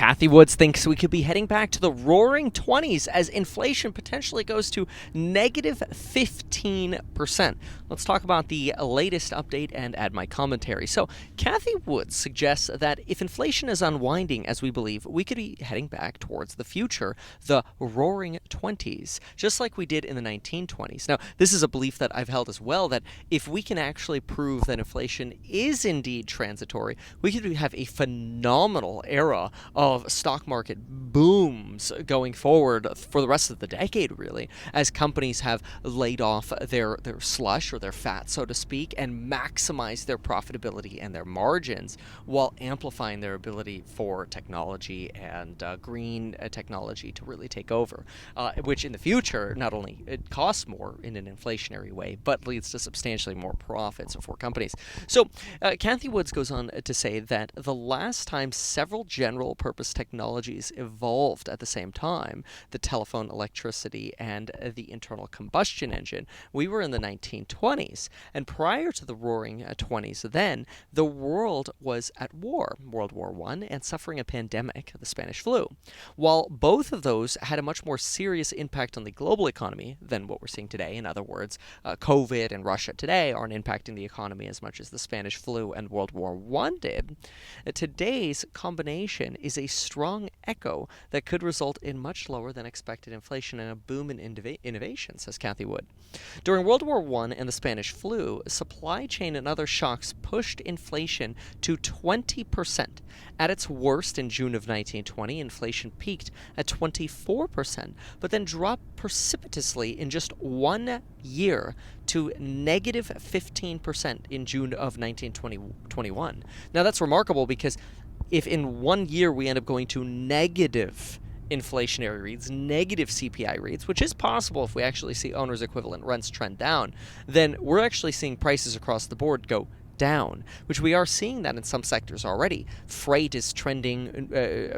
Cathie Wood thinks we could be heading back to the roaring 20s as inflation potentially goes to negative 15%. Let's talk about the latest update and add my commentary. So, Cathie Wood suggests that if inflation is unwinding, as we believe, we could be heading back towards the future, the roaring 20s, just like we did in the 1920s. Now, this is a belief that I've held as well, that if we can actually prove that inflation is indeed transitory, we could have a phenomenal era of stock market booms going forward for the rest of the decade, really, as companies have laid off their slush or their fat, so to speak, and maximize their profitability and their margins while amplifying their ability for technology and green technology to really take over, which in the future not only it costs more in an inflationary way, but leads to substantially more profits for companies. So Cathie Woods goes on to say that the last time several general purpose technologies evolved at the same time, the telephone, electricity, and the internal combustion engine, we were in the 1920s. And prior to the roaring 20s then, the world was at war, World War I, and suffering a pandemic, the Spanish flu. While both of those had a much more serious impact on the global economy than what we're seeing today, in other words, COVID and Russia today aren't impacting the economy as much as the Spanish flu and World War I did, today's combination is a strong echo that could result in much lower than expected inflation and a boom in innovation, says Cathie Wood. During World War I and the Spanish flu, supply chain and other shocks pushed inflation to 20%. At its worst in June of 1920, inflation peaked at 24%, but then dropped precipitously in just 1 year to negative 15% in June of 1921. Now that's remarkable because if in 1 year we end up going to negative inflationary rates, negative CPI rates, which is possible if we actually see owners equivalent rents trend down, then we're actually seeing prices across the board go down, which we are seeing that in some sectors already. Freight is trending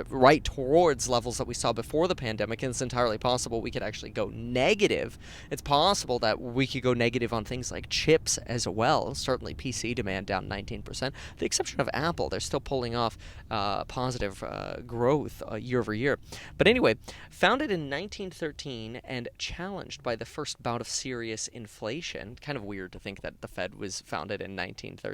right towards levels that we saw before the pandemic, and it's entirely possible we could actually go negative. It's possible that we could go negative on things like chips as well. Certainly PC demand down 19%. The exception of Apple, they're still pulling off positive growth year over year. But anyway, founded in 1913 and challenged by the first bout of serious inflation, kind of weird to think that the Fed was founded in 1913.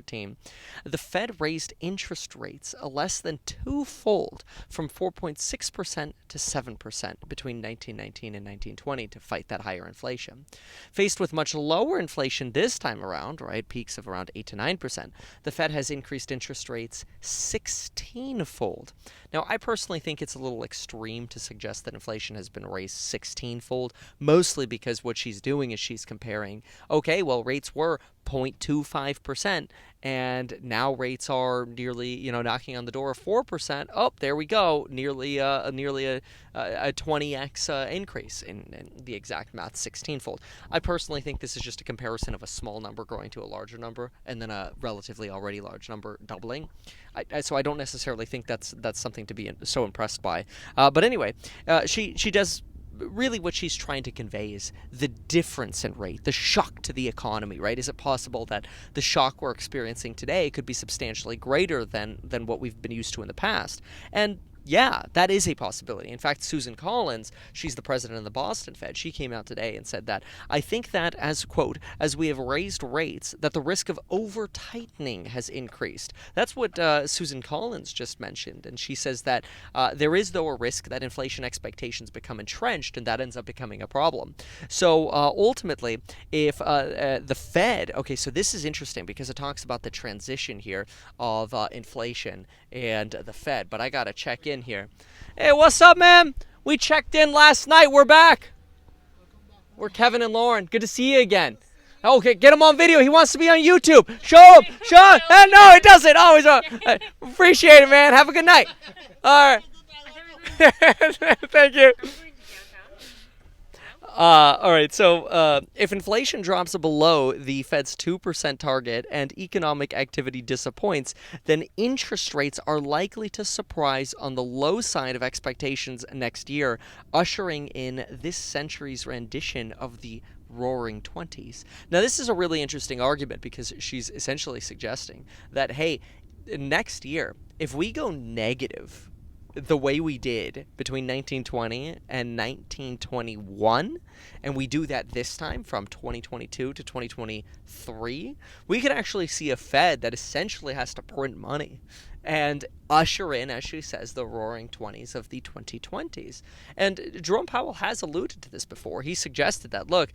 The Fed raised interest rates less than twofold, from 4.6% to 7% between 1919 and 1920 to fight that higher inflation. Faced with much lower inflation this time around, right, peaks of around 8 to 9%, the Fed has increased interest rates 16-fold. Now, I personally think it's a little extreme to suggest that inflation has been raised 16-fold, mostly because what she's doing is she's comparing, okay, well, rates were 0.25%, and now rates are nearly, knocking on the door of 4%. Oh, there we go, nearly a 20x increase in the exact math, 16-fold. I personally think this is just a comparison of a small number growing to a larger number, and then a relatively already large number doubling. So I don't necessarily think that's something to be so impressed by. But anyway, she does. Really what she's trying to convey is the difference in rate, the shock to the economy, right? Is it possible that the shock we're experiencing today could be substantially greater than what we've been used to in the past? And yeah, that is a possibility. In fact, Susan Collins, she's the president of the Boston Fed, she came out today and said that, I think that, as quote, as we have raised rates, that the risk of over-tightening has increased. That's what Susan Collins just mentioned. And she says that there is, though, a risk that inflation expectations become entrenched, and that ends up becoming a problem. So ultimately, if the Fed, okay, so this is interesting because it talks about the transition here of inflation and the Fed, but I got to check in here. Hey, what's up, man? We checked in last night. We're back. We're Kevin and Lauren. Good to see you again. Okay, get him on video. He wants to be on YouTube. Show him. Show him. No, it doesn't. Always. Appreciate it, man. Have a good night. All right. Thank you. All right, so if inflation drops below the Fed's 2% target and economic activity disappoints, then interest rates are likely to surprise on the low side of expectations next year, ushering in this century's rendition of the roaring 20s. Now, this is a really interesting argument because she's essentially suggesting that, hey, next year, if we go negative, the way we did between 1920 and 1921, and we do that this time from 2022 to 2023, we could actually see a Fed that essentially has to print money and usher in, as she says, the roaring 20s of the 2020s. And Jerome Powell has alluded to this before. He suggested that, look,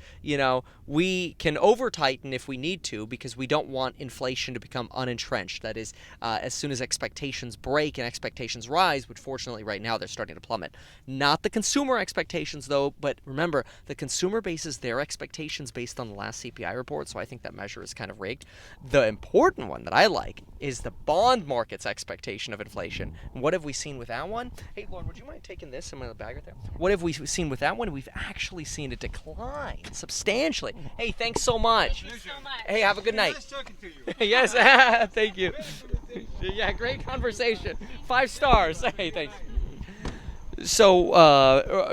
we can over-tighten if we need to because we don't want inflation to become unentrenched. That is, as soon as expectations break and expectations rise, which fortunately right now they're starting to plummet. Not the consumer expectations, though, but remember, the consumer bases their expectations based on the last CPI report, so I think that measure is kind of rigged. The important one that I like is the bond market's expectation of inflation. And what have we seen with that one? Hey, Lauren, would you mind taking this in my bag right there? What have we seen with that one? We've actually seen a decline substantially. Hey, thanks so much. Thank you so much. Hey, have a good night. Nice talking to you. Yes, thank you. Yeah, great conversation. 5 stars. Hey, thanks. So,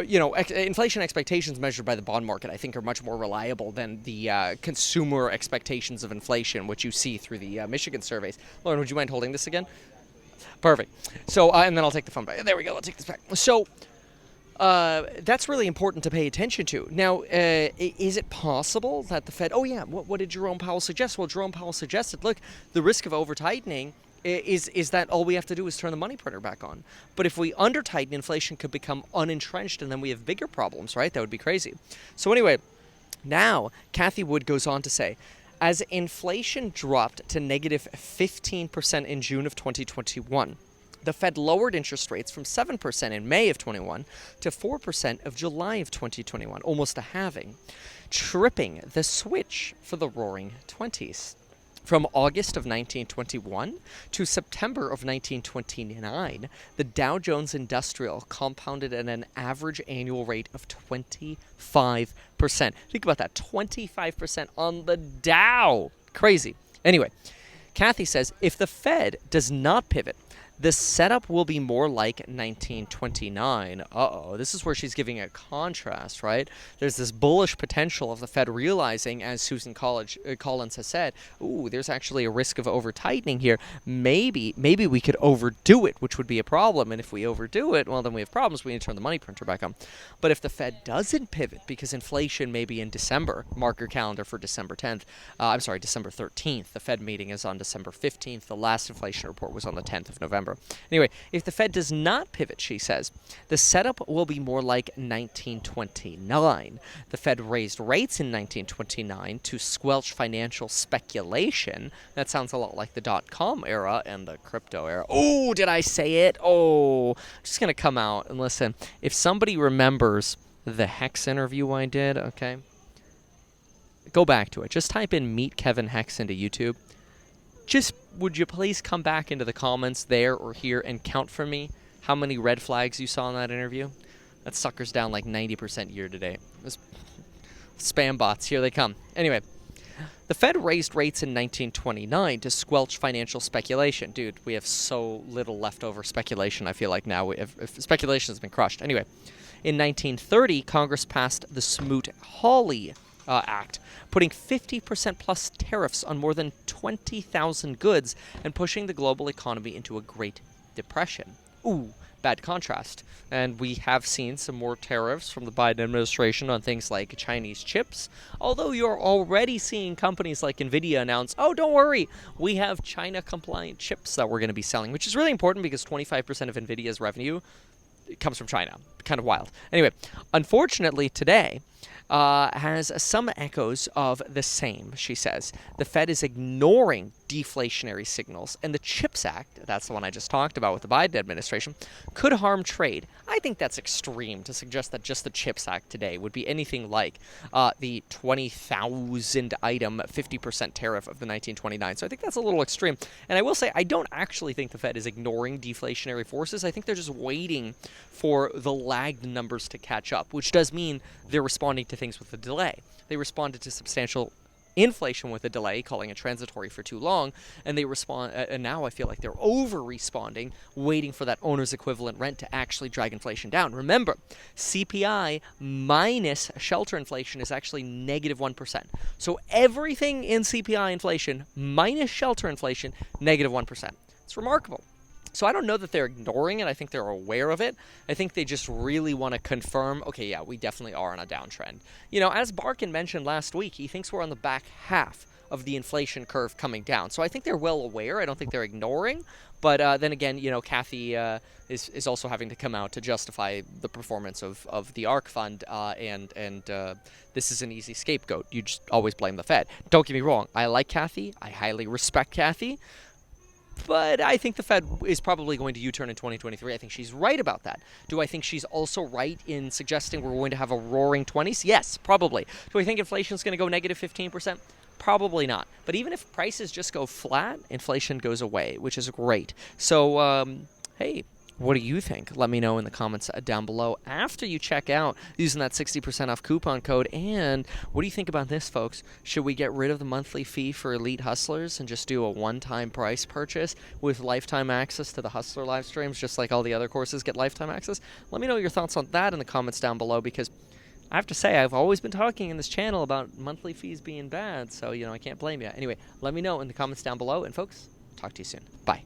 inflation expectations measured by the bond market, I think, are much more reliable than the consumer expectations of inflation, which you see through the Michigan surveys. Lauren, would you mind holding this again? Perfect. So, and then I'll take the phone back. There we go. I'll take this back. So, that's really important to pay attention to. Now, is it possible that the Fed... Oh, yeah. What did Jerome Powell suggest? Well, Jerome Powell suggested, look, the risk of over-tightening is that all we have to do is turn the money printer back on. But if we under-tighten, inflation could become unentrenched, and then we have bigger problems, right? That would be crazy. So anyway, now Cathie Wood goes on to say, as inflation dropped to negative 15% in June of 2021, the Fed lowered interest rates from 7% in May of 21 to 4% of July of 2021, almost a halving, tripping the switch for the roaring 20s. From August of 1921 to September of 1929, the Dow Jones Industrial compounded at an average annual rate of 25%. Think about that, 25% on the Dow. Crazy. Anyway, Cathie says, if the Fed does not pivot, the setup will be more like 1929. Uh-oh, this is where she's giving a contrast, right? There's this bullish potential of the Fed realizing, as Susan Collins has said, ooh, there's actually a risk of over-tightening here. Maybe we could overdo it, which would be a problem. And if we overdo it, well, then we have problems. We need to turn the money printer back on. But if the Fed doesn't pivot, because inflation may be in December, mark your calendar for December 13th. The Fed meeting is on December 15th. The last inflation report was on the 10th of November. Anyway, if the Fed does not pivot, she says, the setup will be more like 1929. The Fed raised rates in 1929 to squelch financial speculation. That sounds a lot like the dot-com era and the crypto era. Oh, did I say it? Oh, I'm just going to come out and listen. If somebody remembers the Hex interview I did, okay, go back to it. Just type in Meet Kevin Hex into YouTube. Just would you please come back into the comments there or here and count for me how many red flags you saw in that interview? That sucker's down like 90% year to date. Spam bots, here they come. Anyway, the Fed raised rates in 1929 to squelch financial speculation. Dude, we have so little leftover speculation, I feel like now. Speculation has been crushed. Anyway, in 1930, Congress passed the Smoot-Hawley Act, putting 50% plus tariffs on more than 20,000 goods and pushing the global economy into a Great Depression. Ooh, bad contrast. And we have seen some more tariffs from the Biden administration on things like Chinese chips, although you're already seeing companies like NVIDIA announce, oh, don't worry, we have China-compliant chips that we're going to be selling, which is really important because 25% of NVIDIA's revenue comes from China. Kind of wild. Anyway, unfortunately today, has some echoes of the same, she says. The Fed is ignoring deflationary signals, and the CHIPS Act, that's the one I just talked about with the Biden administration, could harm trade. I think that's extreme to suggest that just the CHIPS Act today would be anything like the 20,000 item 50% tariff of the 1929. So I think that's a little extreme. And I will say, I don't actually think the Fed is ignoring deflationary forces. I think they're just waiting for the lagged numbers to catch up, which does mean they're responding to things with a delay. They responded to substantial inflation with a delay, calling it transitory for too long, and they respond. And now I feel like they're over-responding, waiting for that owner's equivalent rent to actually drag inflation down. Remember, CPI minus shelter inflation is actually negative 1%. So everything in CPI inflation minus shelter inflation, negative 1%. It's remarkable. So I don't know that they're ignoring it. I think they're aware of it. I think they just really want to confirm, okay, yeah, we definitely are on a downtrend. As Barkin mentioned last week, he thinks we're on the back half of the inflation curve coming down. So I think they're well aware. I don't think they're ignoring. But then again, Cathie is also having to come out to justify the performance of the ARK fund, and this is an easy scapegoat. You just always blame the Fed. Don't get me wrong. I like Cathie. I highly respect Cathie. But I think the Fed is probably going to U-turn in 2023. I think she's right about that. Do I think she's also right in suggesting we're going to have a roaring 20s? Yes, probably. Do I think inflation is going to go negative 15%? Probably not. But even if prices just go flat, inflation goes away, which is great. So, hey, what do you think? Let me know in the comments down below after you check out using that 60% off coupon code. And what do you think about this, folks? Should we get rid of the monthly fee for elite hustlers and just do a one-time price purchase with lifetime access to the Hustler live streams, just like all the other courses get lifetime access? Let me know your thoughts on that in the comments down below, because I have to say, I've always been talking in this channel about monthly fees being bad, so, I can't blame you. Anyway, let me know in the comments down below, and folks, talk to you soon. Bye.